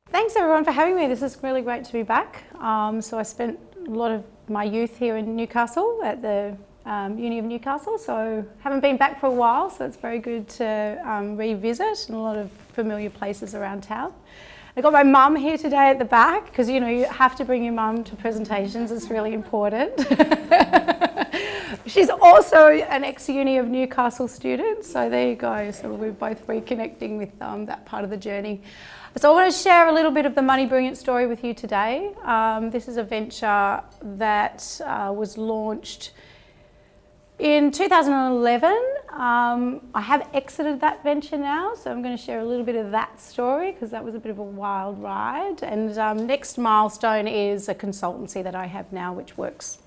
Thanks everyone for having me. This is really great to be back. So I spent a lot of my youth here in Newcastle at the Uni of Newcastle, so haven't been back for a while, so it's very good to revisit, and a lot of familiar places around town. I got my mum here today at the back because you have to bring your mum to presentations, it's really important. She's also an ex-Uni of Newcastle student, so there you go. So we're both reconnecting with that part of the journey. So I want to share a little bit of the Money Brilliant story with you today. This is a venture that was launched in 2011. I have exited that venture now, so I'm going to share a little bit of that story because that was a bit of a wild ride. And next milestone is a consultancy that I have now, which works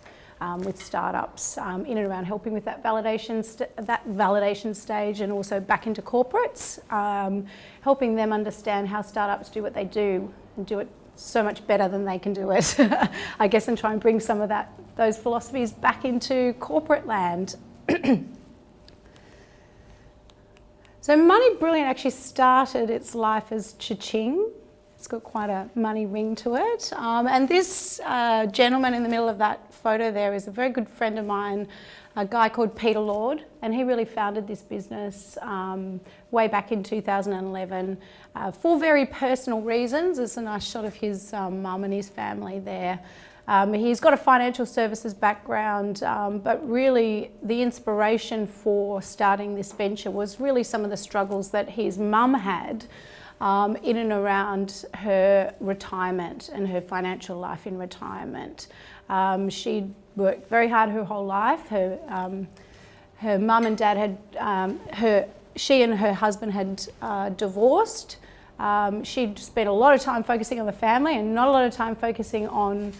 with startups in and around helping with that validation stage, and also back into corporates, helping them understand how startups do what they do and do it so much better than they can do it, I guess, and try and bring some of those philosophies back into corporate land. So Money Brilliant actually started its life as cha-ching. It's got quite a money ring to it. And this gentleman in the middle of that photo there is a very good friend of mine, a guy called Peter Lord, and he really founded this business way back in 2011 for very personal reasons. There's a nice shot of his mum and his family there. He's got a financial services background, but really the inspiration for starting this venture was really some of the struggles that his mum had in and around her retirement and her financial life in retirement. She'd worked very hard her whole life. Her mum and dad had, she and her husband had divorced. She'd spent a lot of time focusing on the family and not a lot of time focusing on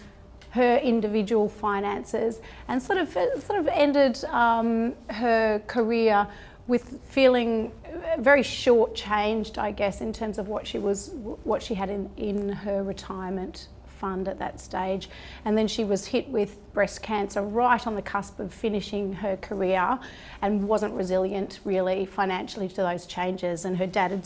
her individual finances, and sort of ended her career with feeling very short-changed, I guess, in terms of what she had in her retirement fund at that stage. And then she was hit with breast cancer right on the cusp of finishing her career, and wasn't resilient really financially to those changes. And her dad had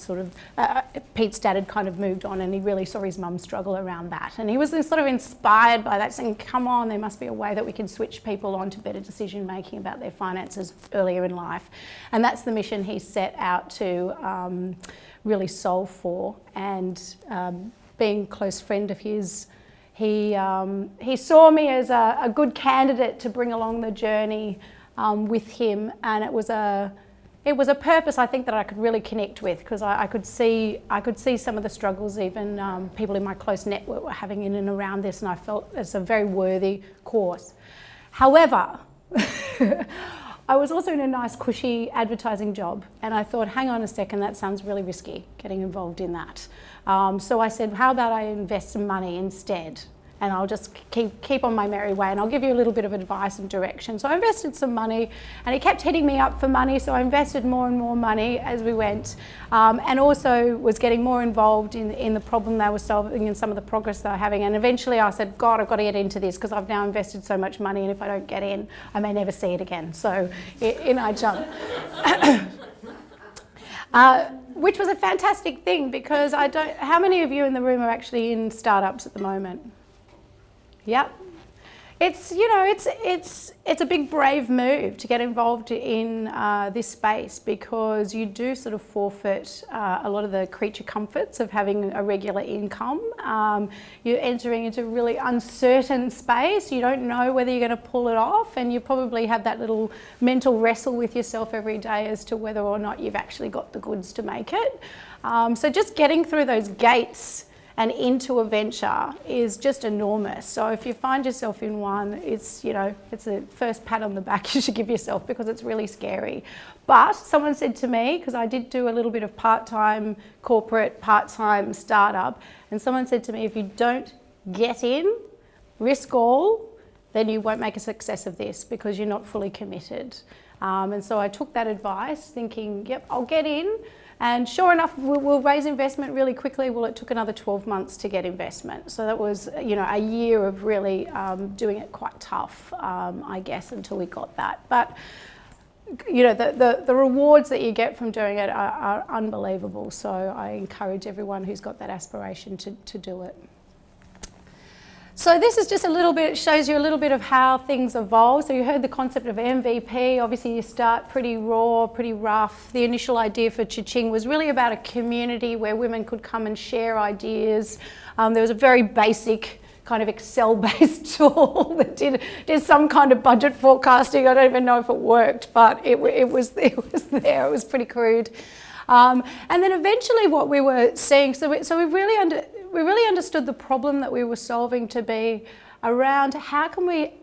Pete's dad had kind of moved on, and he really saw his mum struggle around that. And he was sort of inspired by that, saying, come on, there must be a way that we can switch people on to better decision making about their finances earlier in life. And that's the mission he set out to really solve for. And being a close friend of his, he saw me as a good candidate to bring along the journey with him, and it was a purpose, I think, that I could really connect with, because I could see some of the struggles even people in my close network were having in and around this, and I felt it's a very worthy cause. However, I was also in a nice cushy advertising job, and I thought, hang on a second, that sounds really risky, getting involved in that. So I said, how about I invest some money instead, and I'll just keep on my merry way, and I'll give you a little bit of advice and direction. So I invested some money, and he kept hitting me up for money, so I invested more and more money as we went, and also was getting more involved in the problem they were solving and some of the progress they were having. And eventually I said, God, I've got to get into this, because I've now invested so much money, and if I don't get in, I may never see it again. So in I jumped. Which was a fantastic thing, because how many of you in the room are actually in startups at the moment? Yep. It's a big brave move to get involved in this space, because you do sort of forfeit a lot of the creature comforts of having a regular income. You're entering into a really uncertain space. You don't know whether you're going to pull it off, and you probably have that little mental wrestle with yourself every day as to whether or not you've actually got the goods to make it. So just getting through those gates and into a venture is just enormous. So if you find yourself in one, it's a first pat on the back you should give yourself, because it's really scary. But someone said to me, because I did do a little bit of part-time corporate, part-time startup, and someone said to me, if you don't get in, risk all, then you won't make a success of this, because you're not fully committed. And so I took that advice, thinking, yep, I'll get in. And sure enough, we'll raise investment really quickly. Well, it took another 12 months to get investment. So that was, a year of really doing it quite tough, I guess, until we got that. But the rewards that you get from doing it are unbelievable. So I encourage everyone who's got that aspiration to do it. So this is just a little bit, it shows you a little bit of how things evolve. So you heard the concept of MVP. Obviously you start pretty raw, pretty rough. The initial idea for Cha-Ching was really about a community where women could come and share ideas. There was a very basic kind of Excel-based tool that did some kind of budget forecasting. I don't even know if it worked, but it was there. It was pretty crude. And then eventually what we were seeing, so we really understood the problem that we were solving to be around how can we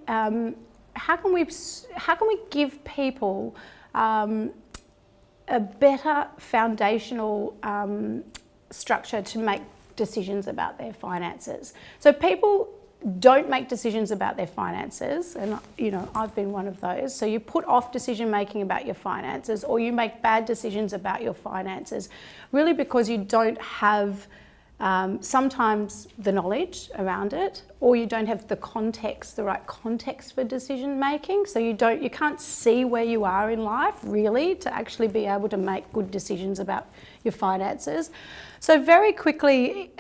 give people a better foundational structure to make decisions about their finances. So people don't make decisions about their finances, and I've been one of those. So you put off decision making about your finances, or you make bad decisions about your finances, really because you don't have sometimes the knowledge around it, or you don't have the right context for decision making. So you can't see where you are in life really to actually be able to make good decisions about your finances. So very quickly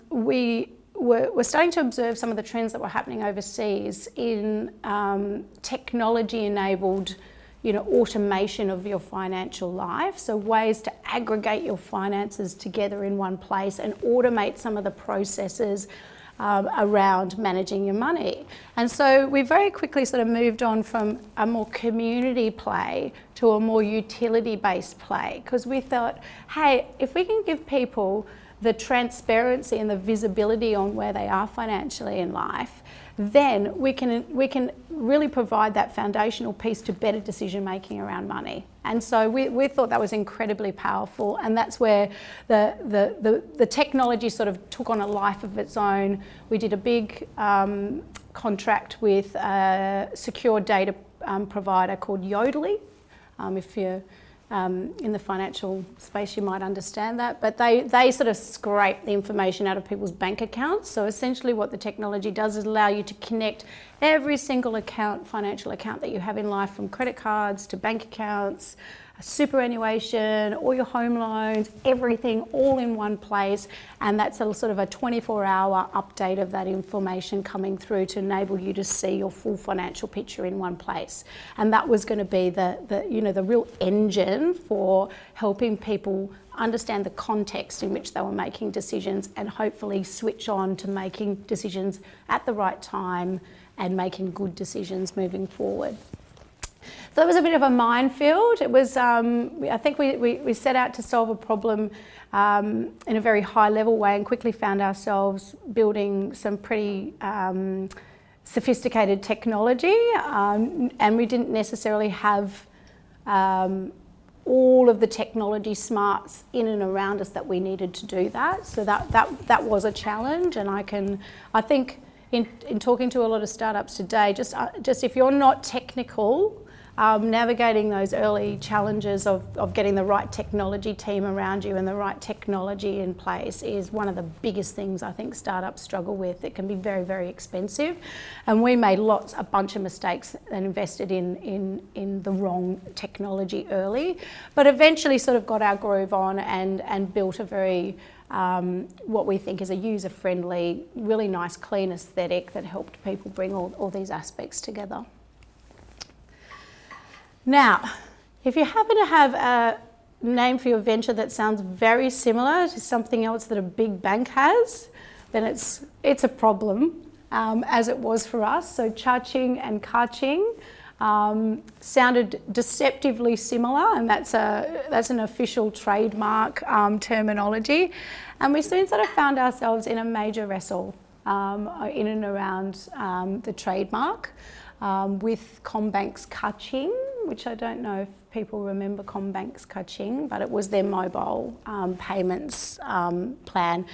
we were starting to observe some of the trends that were happening overseas in technology-enabled automation of your financial life. So ways to aggregate your finances together in one place and automate some of the processes around managing your money. And so we very quickly sort of moved on from a more community play to a more utility-based play, because we thought, hey, if we can give people the transparency and the visibility on where they are financially in life, then we can really provide that foundational piece to better decision making around money. And so we thought that was incredibly powerful, and that's where the technology sort of took on a life of its own. We did a big contract with a secure data provider called Yodlee. If you're in the financial space, you might understand that, but they sort of scrape the information out of people's bank accounts. So essentially what the technology does is allow you to connect every single financial account that you have in life, from credit cards to bank accounts, superannuation, all your home loans, everything all in one place. And that's a sort of a 24-hour update of that information coming through to enable you to see your full financial picture in one place. And that was going to be the real engine for helping people understand the context in which they were making decisions, and hopefully switch on to making decisions at the right time and making good decisions moving forward. So that was a bit of a minefield. It was, I think we set out to solve a problem in a very high level way, and quickly found ourselves building some pretty sophisticated technology, and we didn't necessarily have all of the technology smarts in and around us that we needed to do that. So that was a challenge, and I think in talking to a lot of startups today, just if you're not technical, navigating those early challenges of getting the right technology team around you and the right technology in place is one of the biggest things I think startups struggle with. It can be very, very expensive, and we made a bunch of mistakes and invested in the wrong technology early, but eventually sort of got our groove on and built a very what we think is a user-friendly, really nice, clean aesthetic that helped people bring all these aspects together. Now, if you happen to have a name for your venture that sounds very similar to something else that a big bank has, then it's a problem, as it was for us. So Cha-Ching and Ka-Ching sounded deceptively similar, and that's an official trademark terminology. And we soon sort of found ourselves in a major wrestle in and around the trademark with CommBank's Ka-Ching, which I don't know if people remember CommBank's Ka-Ching, but it was their mobile payments plan.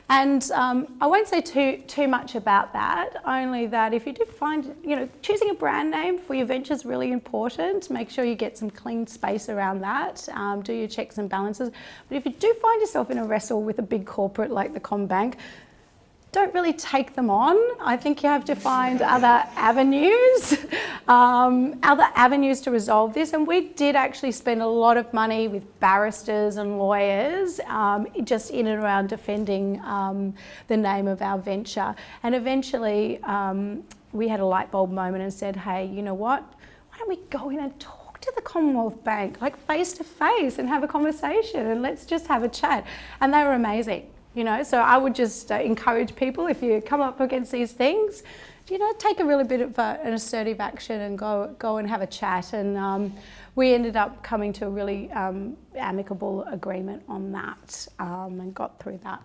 And I won't say too much about that, only that if you do find, choosing a brand name for your venture is really important. Make sure you get some clean space around that, do your checks and balances. But if you do find yourself in a wrestle with a big corporate like the CommBank, don't really take them on. I think you have to find other avenues to resolve this. And we did actually spend a lot of money with barristers and lawyers just in and around defending the name of our venture. And eventually we had a light bulb moment and said, hey, you know what? Why don't we go in and talk to the Commonwealth Bank, like face to face, and have a conversation, and let's just have a chat. And they were amazing. You know, so I would just encourage people, if you come up against these things, you know, take a really bit of an assertive action and go and have a chat. And we ended up coming to a really amicable agreement on that and got through that.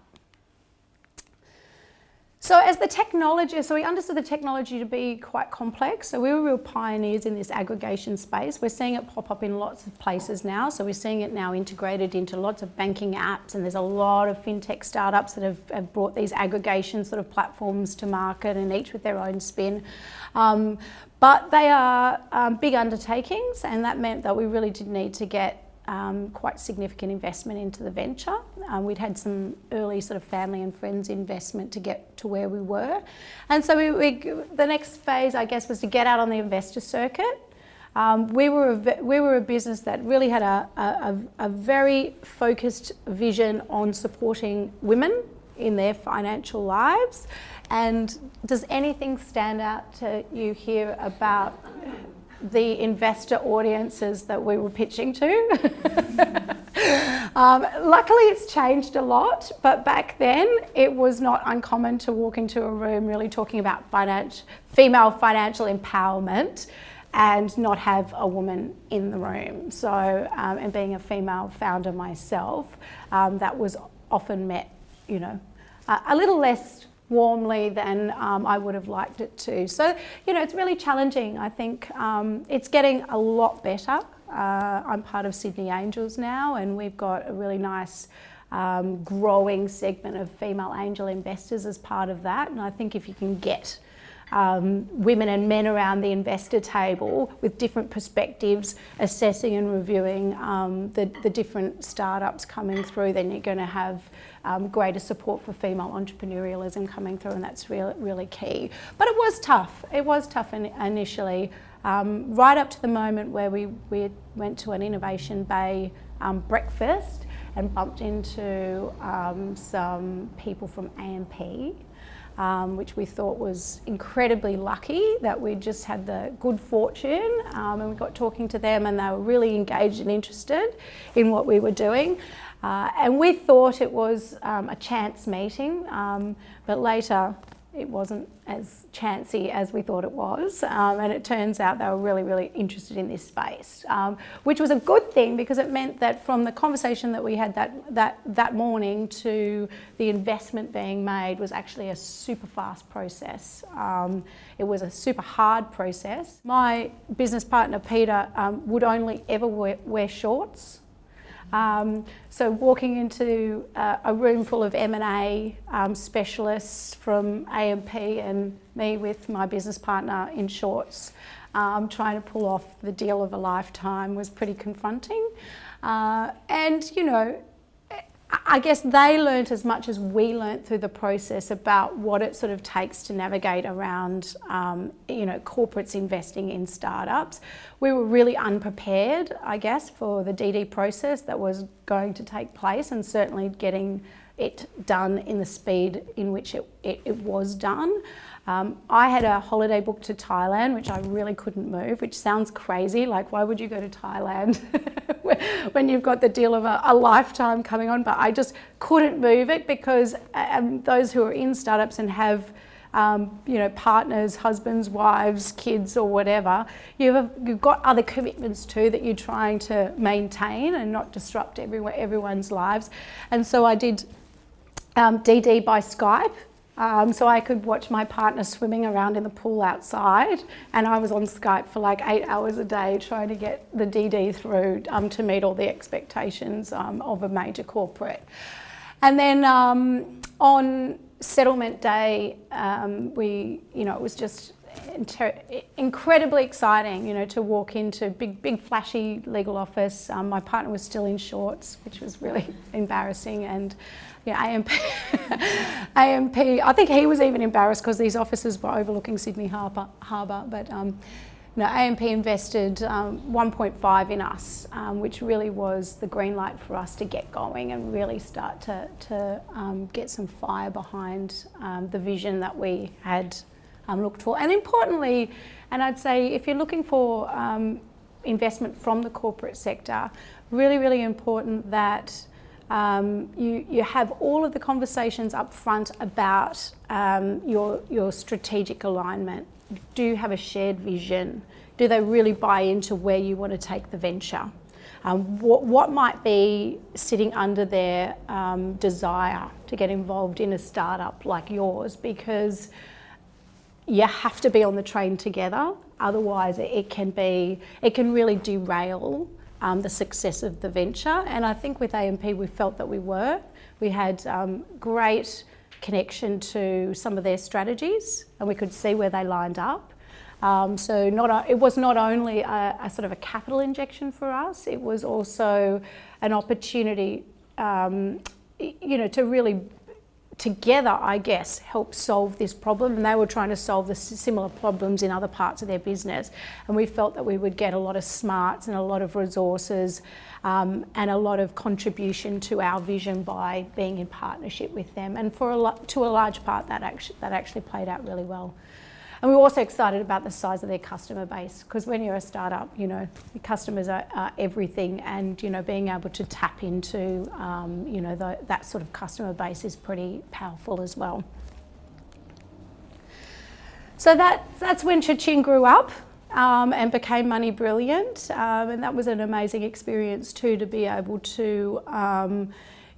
So as the technology, so we understood the technology to be quite complex. So we were real pioneers in this aggregation space. We're seeing it pop up in lots of places now. So we're seeing it now integrated into lots of banking apps, and there's a lot of fintech startups that have brought these aggregation sort of platforms to market, and each with their own spin. But they are big undertakings, and that meant that we really did need to get quite significant investment into the venture. We'd had some early sort of family and friends investment to get to where we were. And so the next phase, I guess, was to get out on the investor circuit. We were a business that really had a very focused vision on supporting women in their financial lives. And does anything stand out to you here about the investor audiences that we were pitching to? Luckily it's changed a lot, but back then it was not uncommon to walk into a room really talking about female financial empowerment and not have a woman in the room. So, and being a female founder myself, that was often met, you know, a little less warmly than I would have liked it to. So, you know, it's really challenging. I think it's getting a lot better. I'm part of Sydney Angels now, and we've got a really nice growing segment of female angel investors as part of that. And I think if you can get women and men around the investor table with different perspectives, assessing and reviewing the different startups coming through, then you're going to have greater support for female entrepreneurialism coming through, and that's really key. But it was tough. It was tough initially, right up to the moment where we went to an Innovation Bay breakfast and bumped into some people from AMP. Which we thought was incredibly lucky that we just had the good fortune, and we got talking to them, and they were really engaged and interested in what we were doing. And we thought it was a chance meeting, but later it wasn't as chancy as we thought it was, and it turns out they were really interested in this space, which was a good thing, because it meant that from the conversation that we had that morning to the investment being made was actually a super fast process. It was a super hard process. My business partner Peter would only ever wear shorts. So walking into a room full of M&A specialists from AMP and me with my business partner in shorts, trying to pull off the deal of a lifetime was pretty confronting. And, you know, I guess they learnt as much as we learnt through the process about what it sort of takes to navigate around, you know, corporates investing in startups. We were really unprepared, I guess, for the DD process that was going to take place, and certainly getting it done in the speed in which it was done. I had a holiday booked to Thailand, which I really couldn't move, which sounds crazy. Like, why would you go to Thailand when you've got the deal of a lifetime coming on? But I just couldn't move it, because those who are in startups and have you know, partners, husbands, wives, kids, or whatever, you've got other commitments too that you're trying to maintain and not disrupt everyone's lives. And so I did DD by Skype. So I could watch my partner swimming around in the pool outside, and I was on Skype for like 8 hours a day trying to get the DD through to meet all the expectations of a major corporate. And then on settlement day, it was just incredibly exciting, you know, to walk into big flashy legal office. My partner was still in shorts, which was really embarrassing, and yeah, AMP, AMP. I think he was even embarrassed because these offices were overlooking Sydney Harbour. But you know, AMP invested 1.5 in us, which really was the green light for us to get going and really start to get some fire behind the vision that we had looked for. And importantly, and I'd say if you're looking for investment from the corporate sector, really important that you have all of the conversations up front about your strategic alignment. Do you have a shared vision? Do they really buy into where you want to take the venture? What might be sitting under their desire to get involved in a startup like yours? Because you have to be on the train together, otherwise it can really derail the success of the venture. And I think with AMP we felt that we had great connection to some of their strategies, and we could see where they lined up. So it was not only a sort of a capital injection for us, it was also an opportunity, you know, to really together, I guess, help solve this problem. And they were trying to solve the similar problems in other parts of their business. And we felt that we would get a lot of smarts and a lot of resources and a lot of contribution to our vision by being in partnership with them. And to a large part, that actually played out really well. And we were also excited about the size of their customer base, because when you're a startup, you know, your customers are everything, and, you know, being able to tap into, you know, that sort of customer base is pretty powerful as well. So that's when Cha-Ching grew up and became Money Brilliant, and that was an amazing experience too, to be able to,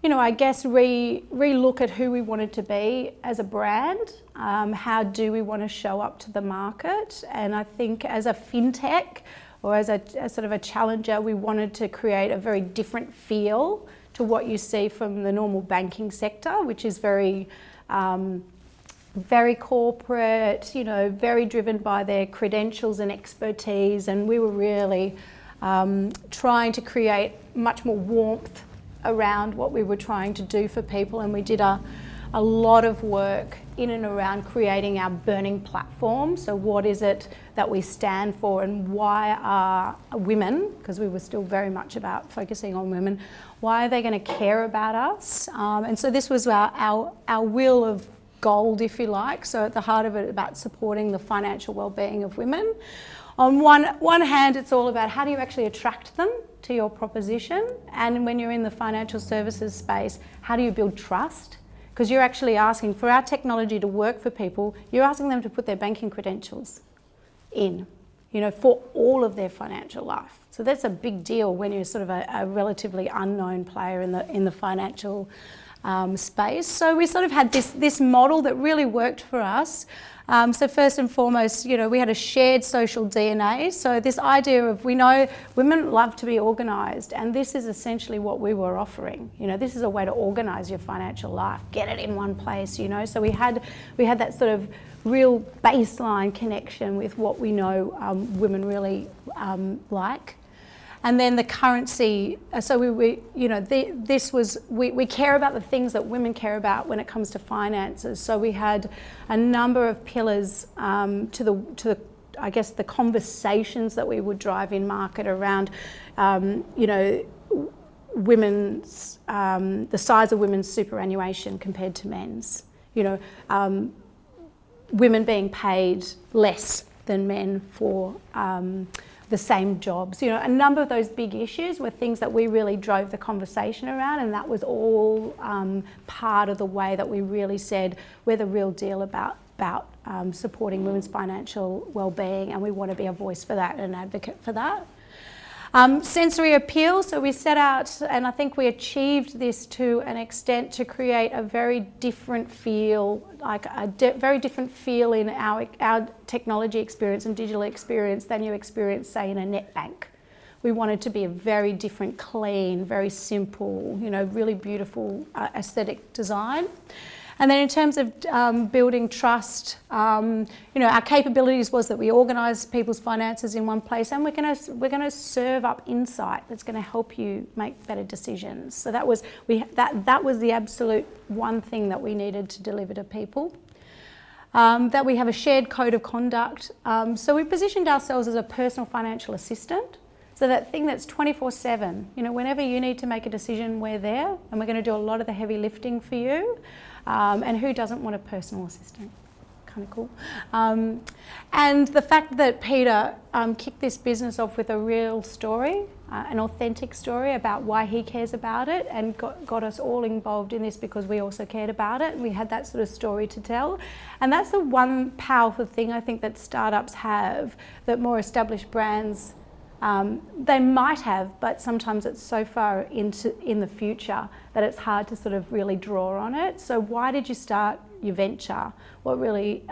you know, I guess re-look at who we wanted to be as a brand. How do we want to show up to the market? And I think as a fintech or as sort of a challenger, we wanted to create a very different feel to what you see from the normal banking sector, which is very corporate, you know, very driven by their credentials and expertise. And we were really trying to create much more warmth around what we were trying to do for people, and we did a lot of work in and around creating our burning platform. So what is it that we stand for, and why are women, because we were still very much about focusing on women, why are they going to care about us? And so this was our wheel of gold, if you like. So at the heart of it, about supporting the financial well-being of women. On one hand, it's all about how do you actually attract them to your proposition, and when you're in the financial services space, how do you build trust? Because you're actually asking for our technology to work for people, you're asking them to put their banking credentials in, you know, for all of their financial life. So that's a big deal when you're sort of a relatively unknown player in the financial space. So we sort of had this model that really worked for us. So first and foremost, you know, we had a shared social DNA. So this idea of, we know women love to be organised, and this is essentially what we were offering. You know, this is a way to organise your financial life, get it in one place, you know. So we had that sort of real baseline connection with what we know women really like. And then the currency, so we you know, we care about the things that women care about when it comes to finances. So we had a number of pillars to the I guess the conversations that we would drive in market around, you know, women's the size of women's superannuation compared to men's. You know, women being paid less than men for the same jobs. You know, a number of those big issues were things that we really drove the conversation around, and that was all part of the way that we really said we're the real deal about supporting women's financial well-being, and we want to be a voice for that and an advocate for that. Sensory appeal, so we set out, and I think we achieved this to an extent, to create a very different feel, like a very different feel in our technology experience and digital experience than you experience, say, in a net bank. We wanted to be a very different, clean, very simple, you know, really beautiful aesthetic design. And then in terms of building trust, our capabilities was that we organised people's finances in one place, and we're going to serve up insight that's going to help you make better decisions. So that was the absolute one thing that we needed to deliver to people. That we have a shared code of conduct. So we positioned ourselves as a personal financial assistant. So that thing that's 24/7, whenever you need to make a decision, we're there, and we're going to do a lot of the heavy lifting for you. And who doesn't want a personal assistant? Kind of cool. And the fact that Peter kicked this business off with a real story, an authentic story about why he cares about it, and got us all involved in this because we also cared about it, and we had that sort of story to tell. And that's the one powerful thing I think that startups have that more established brands they might have, but sometimes it's so far in the future that it's hard to sort of really draw on it. So why did you start your venture? What really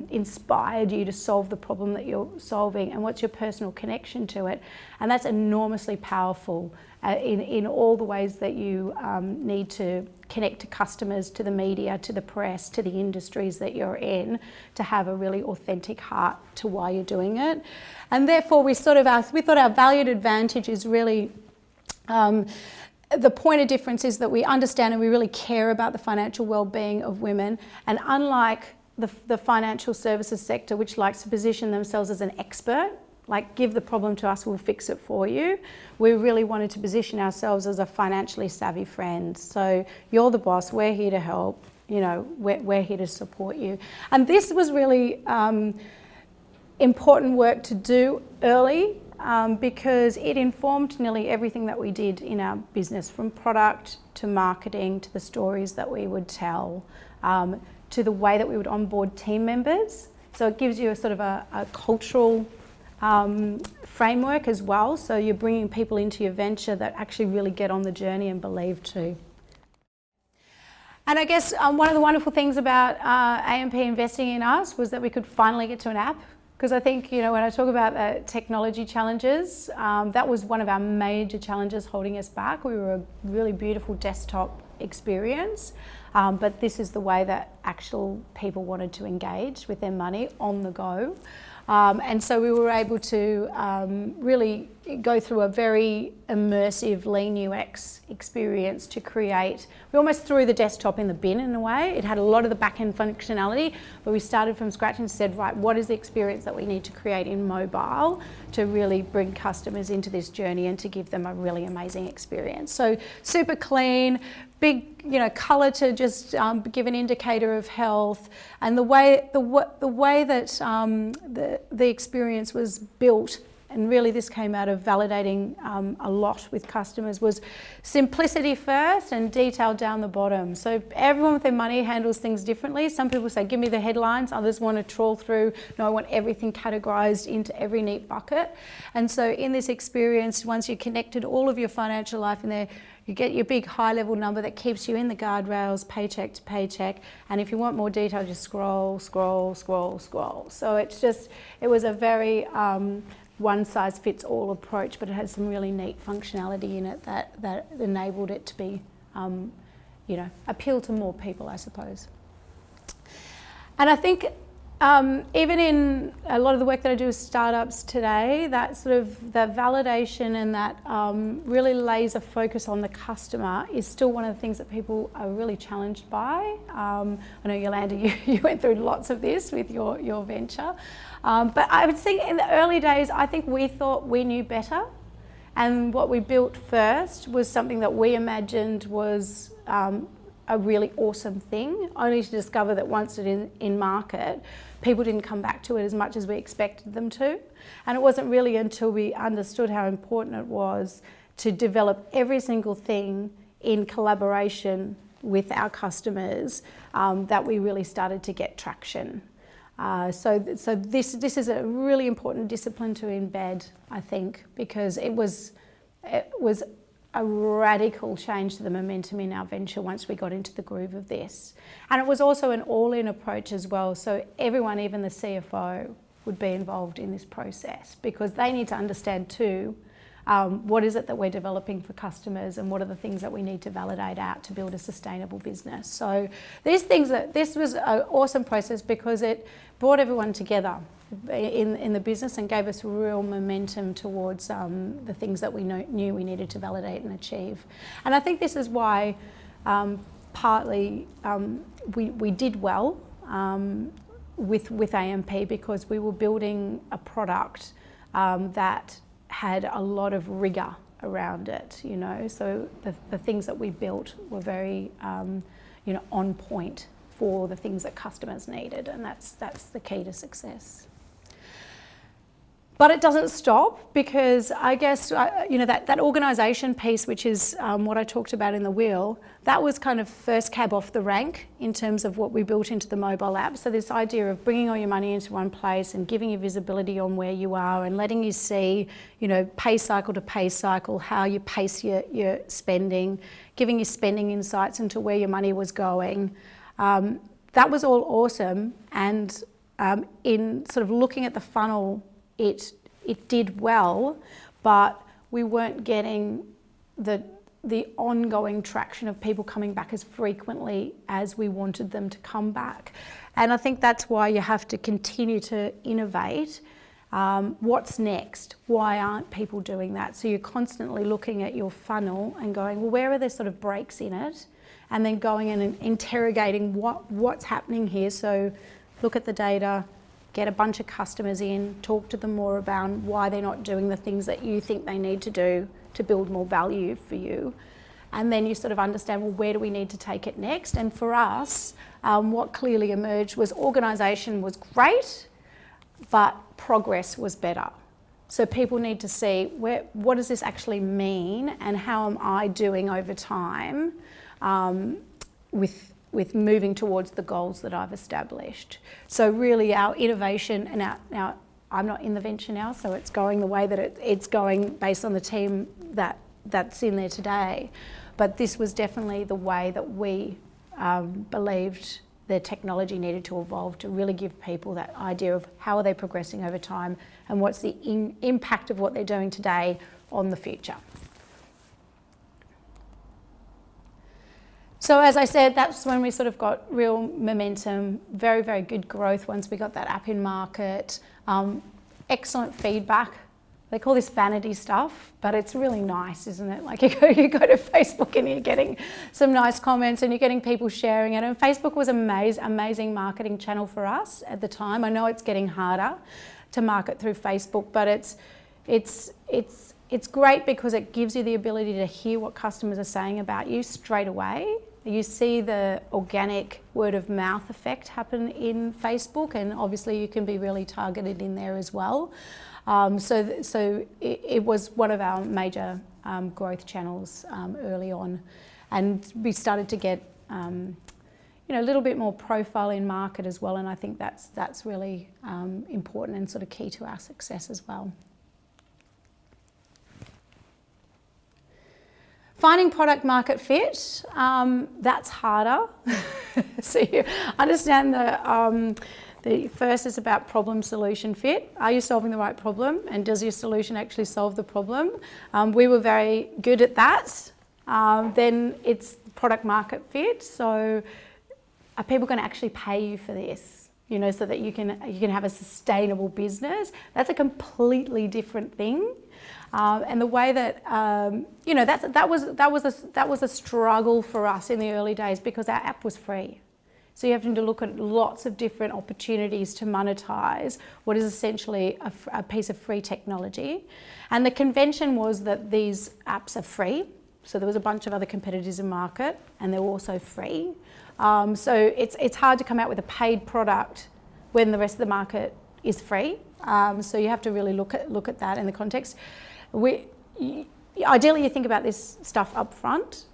inspired you to solve the problem that you're solving, and what's your personal connection to it? And that's enormously powerful in all the ways that you need to connect to customers, to the media, to the press, to the industries that you're in, to have a really authentic heart to why you're doing it. And therefore we thought our valued advantage is really the point of difference is that we understand and we really care about the financial well-being of women. And unlike the financial services sector, which likes to position themselves as an expert, like give the problem to us, we'll fix it for you, we really wanted to position ourselves as a financially savvy friend. So you're the boss, we're here to help, we're here to support you. And this was really important work to do early, because it informed nearly everything that we did in our business, from product to marketing to the stories that we would tell, to the way that we would onboard team members. So it gives you a sort of a cultural framework as well. So you're bringing people into your venture that actually really get on the journey and believe too. And I guess one of the wonderful things about AMP investing in us was that we could finally get to an app. Because I think, when I talk about the technology challenges, that was one of our major challenges holding us back. We were a really beautiful desktop experience, but this is the way that actual people wanted to engage with their money on the go. And so we were able to really go through a very immersive lean UX experience to create. We almost threw the desktop in the bin in a way. It had a lot of the back-end functionality, but we started from scratch and said, right, what is the experience that we need to create in mobile to really bring customers into this journey and to give them a really amazing experience. So super clean, big, colour to just give an indicator of health, and the way that the experience was built, and really this came out of validating a lot with customers, was simplicity first and detail down the bottom. So everyone with their money handles things differently. Some people say, give me the headlines. Others want to trawl through. No, I want everything categorised into every neat bucket. And so in this experience, once you connected all of your financial life in there, you get your big high-level number that keeps you in the guardrails, paycheck to paycheck. And if you want more detail, just scroll, scroll, scroll, scroll. So it was a very one-size-fits-all approach, but it had some really neat functionality in it that enabled it to be, appeal to more people, I suppose. And I think even in a lot of the work that I do with startups today, that sort of the validation and that really laser focus on the customer is still one of the things that people are really challenged by. I know Yolanda, you went through lots of this with your venture. But I would say in the early days, I think we thought we knew better. And what we built first was something that we imagined was a really awesome thing, only to discover that once it's in market, people didn't come back to it as much as we expected them to. And it wasn't really until we understood how important it was to develop every single thing in collaboration with our customers that we really started to get traction. So this is a really important discipline to embed, I think, because it was a radical change to the momentum in our venture once we got into the groove of this. And it was also an all-in approach as well. So everyone, even the CFO, would be involved in this process because they need to understand too what is it that we're developing for customers, and what are the things that we need to validate out to build a sustainable business. So this was an awesome process because it brought everyone together in the business and gave us real momentum towards the things that we knew we needed to validate and achieve. And I think this is why partly we did well with AMP, because we were building a product that had a lot of rigour around it, you know. So the things that we built were very, you know, on point for the things that customers needed, and that's the key to success. But it doesn't stop, because I guess, you know, that organisation piece, which is what I talked about in the wheel, that was kind of first cab off the rank in terms of what we built into the mobile app. So this idea of bringing all your money into one place and giving you visibility on where you are and letting you see, you know, pay cycle to pay cycle, how you pace your spending, giving you spending insights into where your money was going. That was all awesome. And in sort of looking at the funnel, it did well, but we weren't getting the ongoing traction of people coming back as frequently as we wanted them to come back. And I think that's why you have to continue to innovate. What's next? Why aren't people doing that? So you're constantly looking at your funnel and going, well, where are there sort of breaks in it? And then going in and interrogating what's happening here. So look at the data, get a bunch of customers in, talk to them more about why they're not doing the things that you think they need to do to build more value for you. And then you sort of understand, well, where do we need to take it next? And for us, what clearly emerged was organisation was great, but progress was better. So people need to see, what does this actually mean, and how am I doing over time with moving towards the goals that I've established. So really our innovation, and our I'm not in the venture now, so it's going the way that it's going based on the team that's in there today. But this was definitely the way that we believed the technology needed to evolve to really give people that idea of how are they progressing over time and what's the impact of what they're doing today on the future. So as I said, that's when we sort of got real momentum, very, very good growth once we got that app in market, excellent feedback. They call this vanity stuff, but it's really nice, isn't it? Like you go to Facebook and you're getting some nice comments and you're getting people sharing it. And Facebook was an amazing marketing channel for us at the time. I know it's getting harder to market through Facebook, but it's great because it gives you the ability to hear what customers are saying about you straight away. You see the organic word of mouth effect happen in Facebook, and obviously you can be really targeted in there as well. So it was one of our major growth channels early on, and we started to get a little bit more profile in market as well, and I think that's really important and sort of key to our success as well. Finding product market fit, that's harder. So you understand the first is about problem solution fit. Are you solving the right problem, and does your solution actually solve the problem? We were very good at that. Then it's product market fit. So are people going to actually pay you for this? So that you can have a sustainable business. That's a completely different thing. And the way that that was a struggle for us in the early days because our app was free. So you have to look at lots of different opportunities to monetize what is essentially a piece of free technology. And the convention was that these apps are free. So there was a bunch of other competitors in market, and they're also free. So it's hard to come out with a paid product when the rest of the market is free. So you have to really look at that in the context. Ideally, you think about this stuff up front.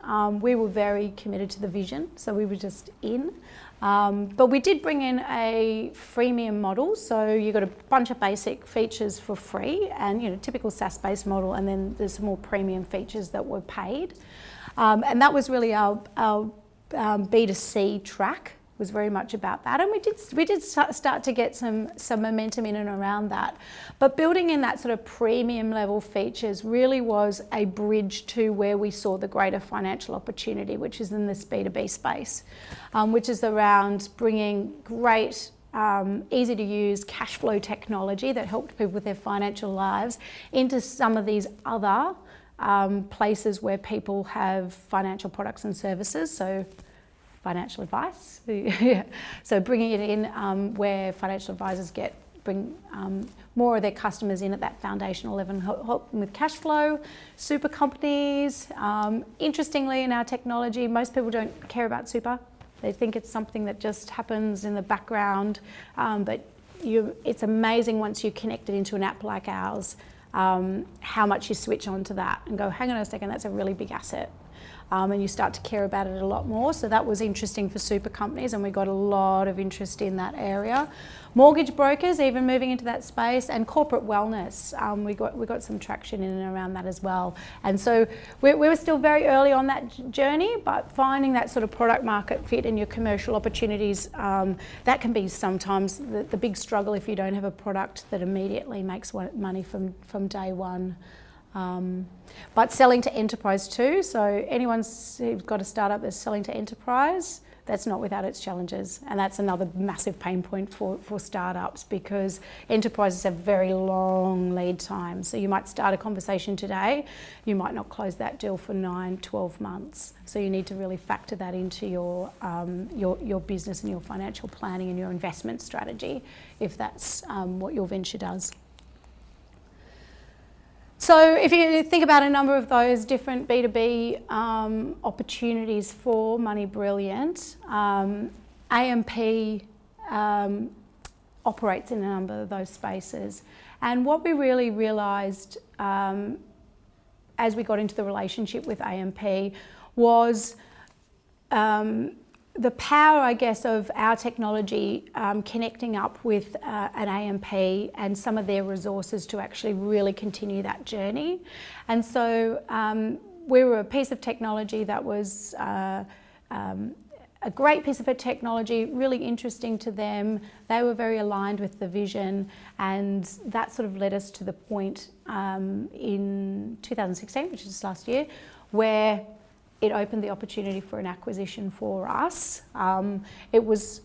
We were very committed to the vision, so we were just in. But we did bring in a freemium model, so you got a bunch of basic features for free, and typical SaaS-based model, and then there's some more premium features that were paid. And that was really our B2C track was very much about that, and we did start to get some momentum in and around that. But building in that sort of premium level features really was a bridge to where we saw the greater financial opportunity, which is in this B2B space, which is around bringing great easy to use cash flow technology that helped people with their financial lives into some of these other places where people have financial products and services. So financial advice. So bringing it in where financial advisors bring more of their customers in at that foundational level and help them with cash flow. Super companies. Interestingly, in our technology, most people don't care about super. They think it's something that just happens in the background, but it's amazing once you connect it into an app like ours, how much you switch on to that and go, hang on a second, that's a really big asset. And you start to care about it a lot more. So that was interesting for super companies, and we got a lot of interest in that area. Mortgage brokers even moving into that space, and corporate wellness. We got some traction in and around that as well. And so we were still very early on that journey, but finding that sort of product market fit in your commercial opportunities, that can be sometimes the big struggle if you don't have a product that immediately makes money from day one. But selling to enterprise too, so anyone who's got a startup that's selling to enterprise, that's not without its challenges, and that's another massive pain point for startups, because enterprises have very long lead times. So you might start a conversation today, you might not close that deal for 9-12 months. So you need to really factor that into your business and your financial planning and your investment strategy, if that's what your venture does. So if you think about a number of those different B2B opportunities for Money Brilliant, AMP operates in a number of those spaces. And what we really realised as we got into the relationship with AMP was the power, I guess, of our technology connecting up with an AMP and some of their resources to actually really continue that journey. And so we were a piece of technology that was a great piece of technology, really interesting to them. They were very aligned with the vision, and that sort of led us to the point in 2016, which is last year, where it opened the opportunity for an acquisition for us. It was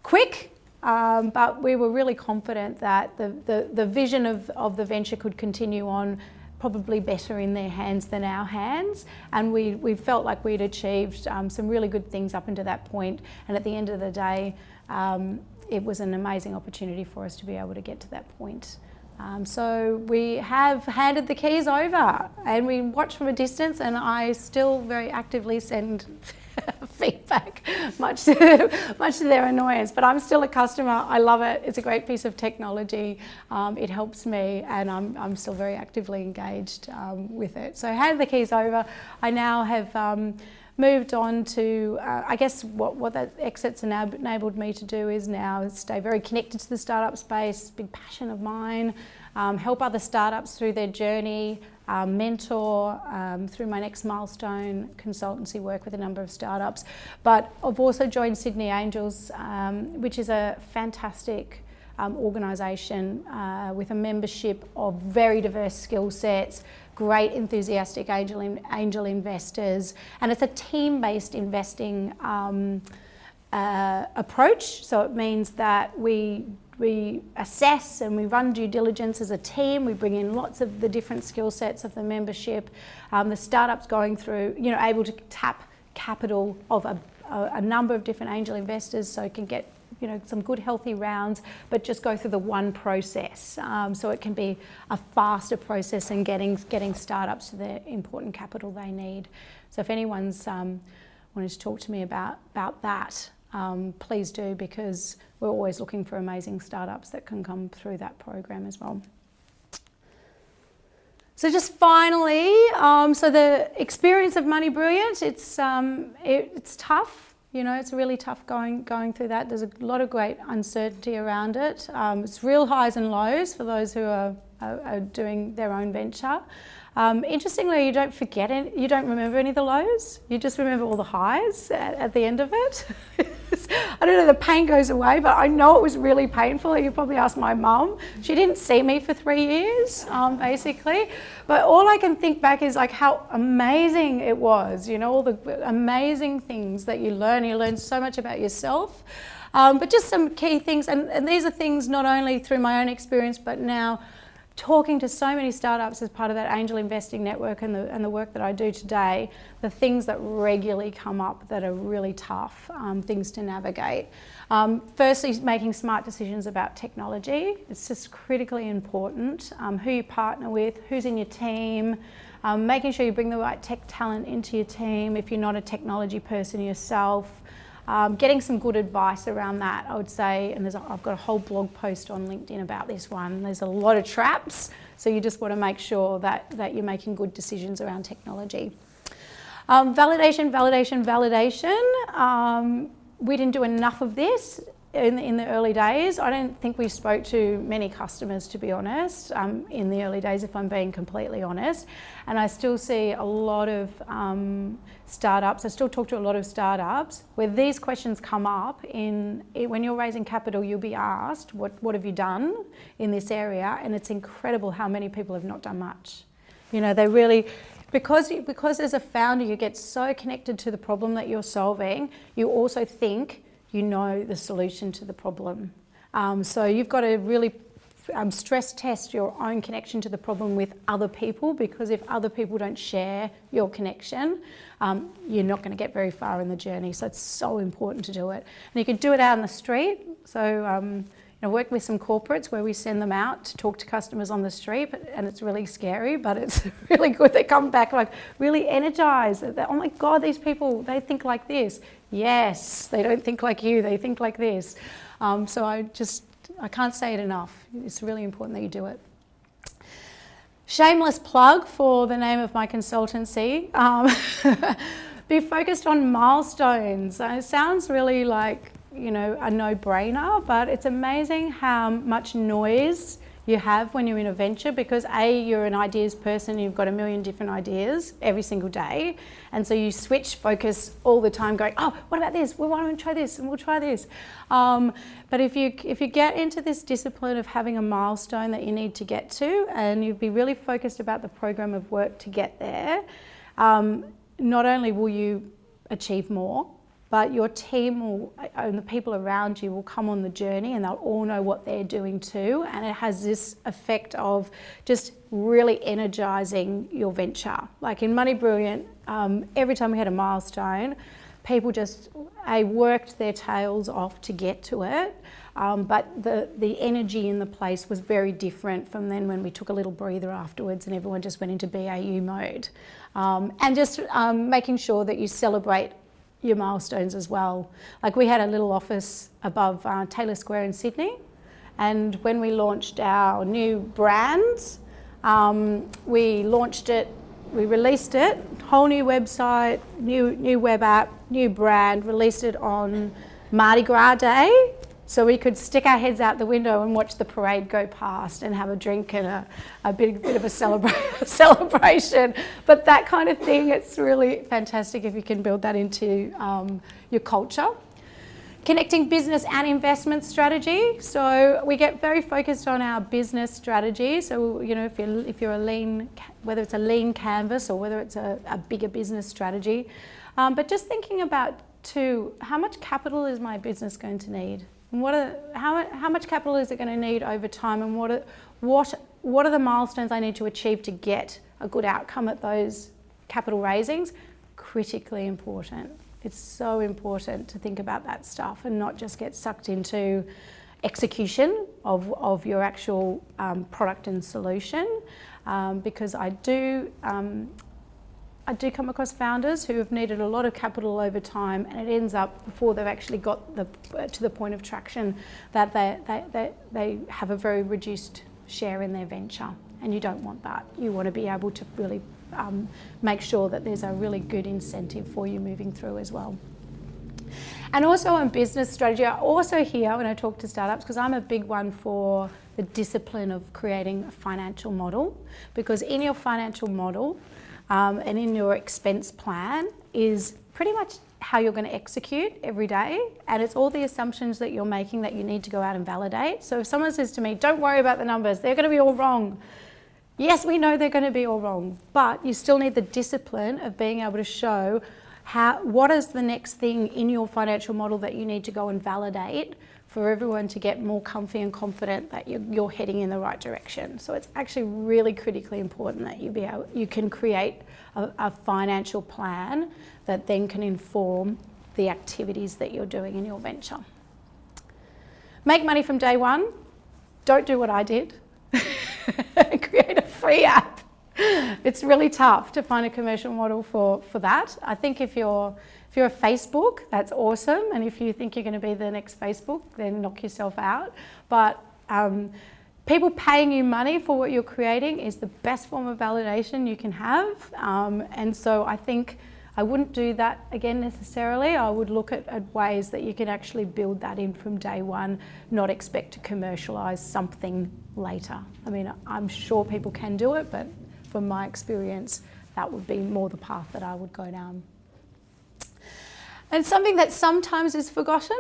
quick, but we were really confident that the vision of the venture could continue on probably better in their hands than our hands. And we felt like we'd achieved some really good things up until that point. And at the end of the day, it was an amazing opportunity for us to be able to get to that point. So we have handed the keys over, and we watch from a distance, and I still very actively send feedback, much to their annoyance. But I'm still a customer. I love it. It's a great piece of technology. It helps me, and I'm still very actively engaged with it. So I handed the keys over. I now have moved on to, I guess what that exit's enabled me to do is now stay very connected to the startup space, big passion of mine, help other startups through their journey, mentor through my next milestone, consultancy work with a number of startups. But I've also joined Sydney Angels, which is a fantastic organisation with a membership of very diverse skill sets, great enthusiastic angel investors, and it's a team-based investing approach. So it means that we assess and we run due diligence as a team. We bring in lots of the different skill sets of the membership. The startup's going through, able to tap capital of a number of different angel investors, so it can get some good healthy rounds, but just go through the one process. So it can be a faster process in getting startups to the important capital they need. So if anyone's wanted to talk to me about that, please do, because we're always looking for amazing startups that can come through that program as well. So just finally, so the experience of Money Brilliant, it's tough. It's really tough going through that. There's a lot of great uncertainty around it. It's real highs and lows for those who are doing their own venture. Interestingly, you don't forget it. You don't remember any of the lows. You just remember all the highs at the end of it. I don't know, the pain goes away, but I know it was really painful. You probably ask my mum. She didn't see me for 3 years, basically. But all I can think back is like how amazing it was, you know, all the amazing things that you learn. You learn so much about yourself. But just some key things, and these are things not only through my own experience, but now talking to so many startups as part of that angel investing network and the work that I do today, the things that regularly come up that are really tough, things to navigate. Firstly, making smart decisions about technology. It's just critically important. Who you partner with, who's in your team, making sure you bring the right tech talent into your team if you're not a technology person yourself. Getting some good advice around that, I would say, and I've got a whole blog post on LinkedIn about this one. There's a lot of traps, so you just want to make sure that you're making good decisions around technology. Validation. We didn't do enough of this in the early days. I don't think we spoke to many customers, to be honest, in the early days, if I'm being completely honest. And I still see a lot of startups, I still talk to a lot of startups where these questions come up when you're raising capital, you'll be asked, what have you done in this area? And it's incredible how many people have not done much. You know, they really, because as a founder, you get so connected to the problem that you're solving, you also think you know the solution to the problem. So you've got to really stress test your own connection to the problem with other people, because if other people don't share your connection, you're not going to get very far in the journey. So it's so important to do it. And you can do it out on the street. So I work with some corporates where we send them out to talk to customers on the street, and it's really scary, but it's really good. They come back like really energized. Oh my God, these people, they think like this. Yes, they don't think like you, they think like this. So I can't say it enough. It's really important that you do it. Shameless plug for the name of my consultancy. Be focused on milestones. It sounds really like, you know, a no-brainer, but it's amazing how much noise you have when you're in a venture, because you're an ideas person, you've got a million different ideas every single day, and so you switch focus all the time going, oh, what about this? Well, why don't we try this? And we'll try this. But if you get into this discipline of having a milestone that you need to get to, and you'll be really focused about the program of work to get there, not only will you achieve more, but your team and the people around you will come on the journey, and they'll all know what they're doing too. And it has this effect of just really energizing your venture. Like in Money Brilliant, every time we had a milestone, people just worked their tails off to get to it. But the energy in the place was very different from then when we took a little breather afterwards and everyone just went into BAU mode. And just making sure that you celebrate your milestones as well. Like we had a little office above Taylor Square in Sydney, and when we launched our new brand, we launched it, we released it, whole new website, new web app, new brand, released it on Mardi Gras Day, so we could stick our heads out the window and watch the parade go past and have a drink and a bit of a celebration. But that kind of thing, it's really fantastic if you can build that into your culture. Connecting business and investment strategy. So we get very focused on our business strategy. So, you know, if you're a lean, whether it's a lean canvas or whether it's a bigger business strategy, but just thinking about too, how much capital is my business going to need? And how much capital is it going to need over time, and what are the milestones I need to achieve to get a good outcome at those capital raisings? Critically important. It's so important to think about that stuff and not just get sucked into execution of your actual product and solution, because I do come across founders who have needed a lot of capital over time, and it ends up before they've actually got to the point of traction that they have a very reduced share in their venture, and you don't want that. You want to be able to really make sure that there's a really good incentive for you moving through as well. And also on business strategy, I also hear when I talk to startups, because I'm a big one for the discipline of creating a financial model, because in your financial model, and in your expense plan is pretty much how you're going to execute every day, and it's all the assumptions that you're making that you need to go out and validate. So if someone says to me, don't worry about the numbers, they're going to be all wrong. Yes, we know they're going to be all wrong, but you still need the discipline of being able to show what is the next thing in your financial model that you need to go and validate for everyone to get more comfy and confident that you're heading in the right direction. So it's actually really critically important that you can create a financial plan that then can inform the activities that you're doing in your venture. Make money from day one. Don't do what I did. Create a free app. It's really tough to find a commercial model for that. I think if you're a Facebook, that's awesome. And if you think you're going to be the next Facebook, then knock yourself out. But people paying you money for what you're creating is the best form of validation you can have. And so I think I wouldn't do that again necessarily. I would look at ways that you can actually build that in from day one, not expect to commercialise something later. I mean, I'm sure people can do it, but from my experience, that would be more the path that I would go down. And something that sometimes is forgotten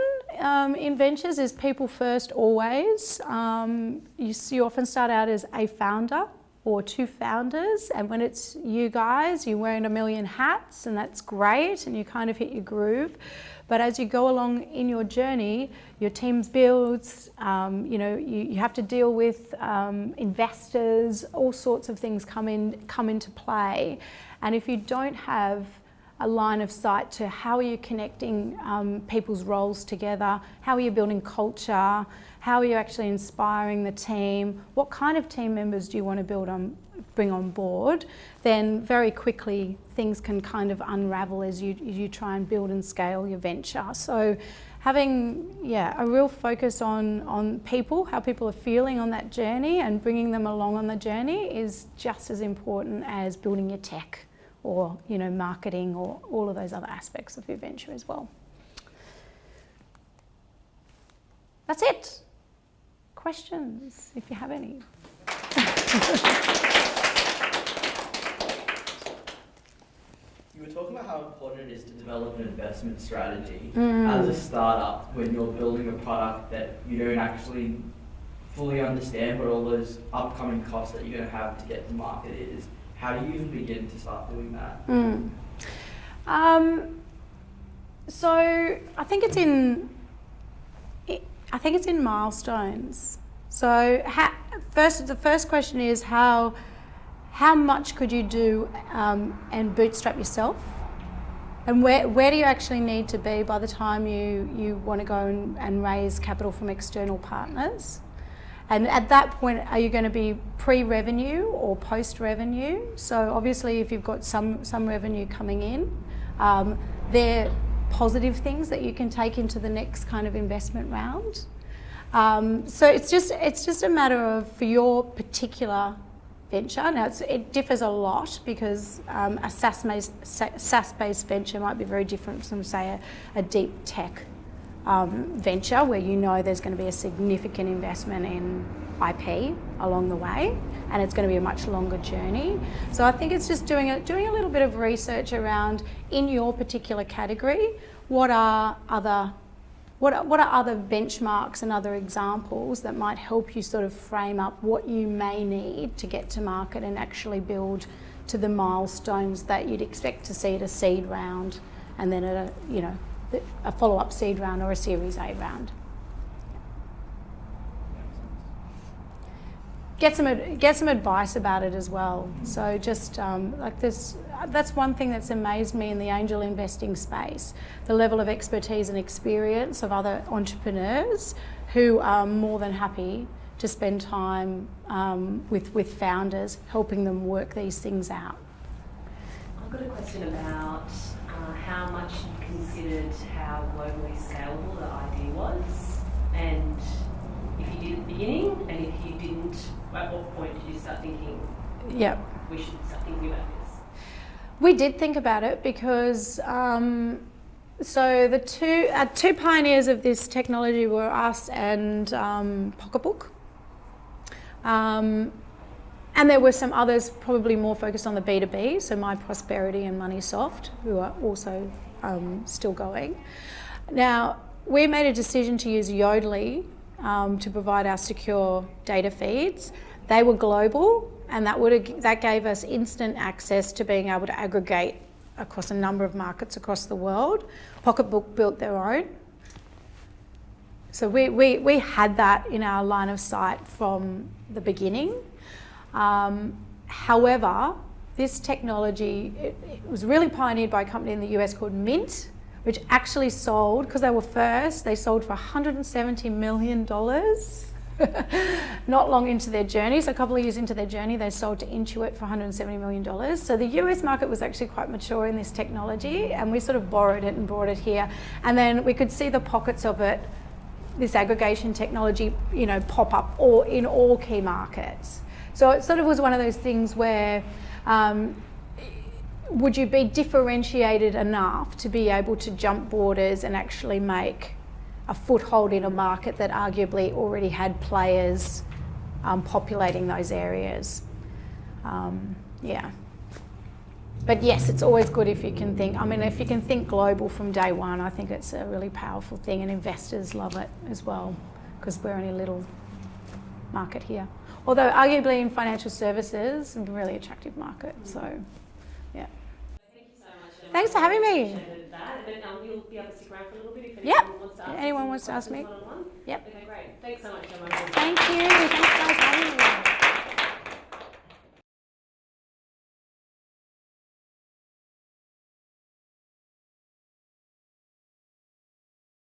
in ventures is people first always. You often start out as a founder or two founders, and when it's you guys, you're wearing a million hats, and that's great, and you kind of hit your groove. But as you go along in your journey, your teams builds, you have to deal with investors, all sorts of things come into play. And if you don't have a line of sight to how are you connecting people's roles together, how are you building culture, how are you actually inspiring the team, what kind of team members do you want to bring on board, then very quickly things can kind of unravel as you try and build and scale your venture. So having a real focus on people, how people are feeling on that journey, and bringing them along on the journey is just as important as building your tech or marketing or all of those other aspects of your venture as well. That's it. Questions, if you have any. You were talking about how important it is to develop an investment strategy as a startup when you're building a product that you don't actually fully understand what all those upcoming costs that you're going to have to get to market is. How do you even begin to start doing that? So I think it's in milestones. So the first question is how much could you do and bootstrap yourself, and where do you actually need to be by the time you want to go and raise capital from external partners? And at that point, are you going to be pre-revenue or post-revenue? So obviously, if you've got some revenue coming in, they're positive things that you can take into the next kind of investment round. So it's just a matter of, for your particular venture. Now it differs a lot because a SaaS-based venture might be very different from, say, a deep tech venture where there's going to be a significant investment in IP along the way, and it's going to be a much longer journey. So I think it's just doing a little bit of research around, in your particular category, what are other benchmarks and other examples that might help you sort of frame up what you may need to get to market and actually build to the milestones that you'd expect to see at a seed round, and then at a follow-up seed round or a Series A round. Get some advice about it as well. So just that's one thing that's amazed me in the angel investing space, the level of expertise and experience of other entrepreneurs who are more than happy to spend time with founders, helping them work these things out. I've got a question about how much you considered how globally scalable the idea was, and if you did at the beginning, and if you didn't, at what point did you start thinking, we should start thinking about this? We did think about it because so the two pioneers of this technology were us and Pocketbook. And there were some others probably more focused on the B2B, so My Prosperity and MoneySoft, who are also still going. Now, we made a decision to use Yodlee to provide our secure data feeds. They were global, and that gave us instant access to being able to aggregate across a number of markets across the world. Pocketbook built their own. So we had that in our line of sight from the beginning. However, this technology, it was really pioneered by a company in the US called Mint, which actually sold, because they were first, they sold for $170 million. Not long into their journey, so a couple of years into their journey, they sold to Intuit for $170 million. So the US market was actually quite mature in this technology, and we sort of borrowed it and brought it here. And then we could see the pockets of it, this aggregation technology, pop up in all key markets. So it sort of was one of those things where would you be differentiated enough to be able to jump borders and actually make a foothold in a market that arguably already had players populating those areas? Yeah. But yes, it's always good if you can think, if you can think global from day one, I think it's a really powerful thing, and investors love it as well, because we're only a little market here. Although arguably in financial services, a really attractive market, so yeah. Thank you so much, Jemma. Thanks for having me. Appreciated that. And then you'll be able to stick around for a little bit if Yep. anyone wants to ask me. one-on-one. Yep. Okay, great. Thanks so much, Jemma. Thank you. Thanks guys for having me.